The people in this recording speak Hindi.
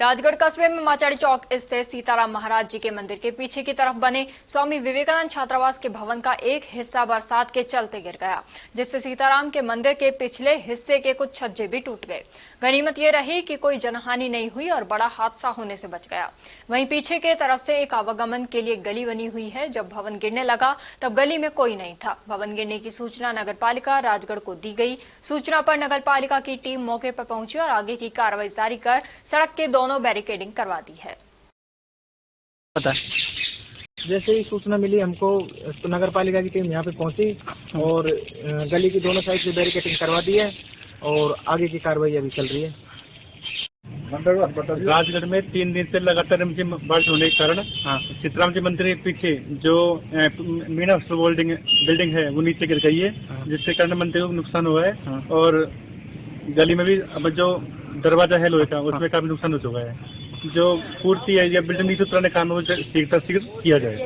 राजगढ़ कस्बे में माचाड़ी चौक स्थित सीताराम महाराज जी के मंदिर के पीछे की तरफ बने स्वामी विवेकानंद छात्रावास के भवन का एक हिस्सा बरसात के चलते गिर गया, जिससे सीताराम के मंदिर के पिछले हिस्से के कुछ छज्जे भी टूट गए। गनीमत ये रही कि कोई जनहानि नहीं हुई और बड़ा हादसा होने से बच गया। वहीं पीछे के तरफ से एक आवागमन के लिए गली बनी हुई है। जब भवन गिरने लगा तब गली में कोई नहीं था। भवन गिरने की सूचना नगरपालिका राजगढ़ को दी गई। सूचना पर नगरपालिका की टीम मौके पर पहुंची और आगे की कार्रवाई जारी कर सड़क के दोनों बैरिकेडिंग करवा दी है। जैसे ही सूचना मिली हमको तो नगरपालिका की टीम यहाँ पे पहुंची और गली की दोनों साइड से बैरिकेडिंग करवा दी है और आगे की कार्रवाई अभी चल रही है। राजगढ़ में 3 दिन से लगातार बारिश होने के कारण सीताराम जी मंदिर के पीछे जो मीना बिल्डिंग है वो नीचे गिर गई है, जिसके कारण मंदिर को नुकसान हुआ है और गली में भी अब जो दरवाजा है लोहे का उसमें काफी नुकसान हो चुका है। जो पूर्ति है या बिल्डिंग नीचे उतरने का काम शीघ्र किया जाए।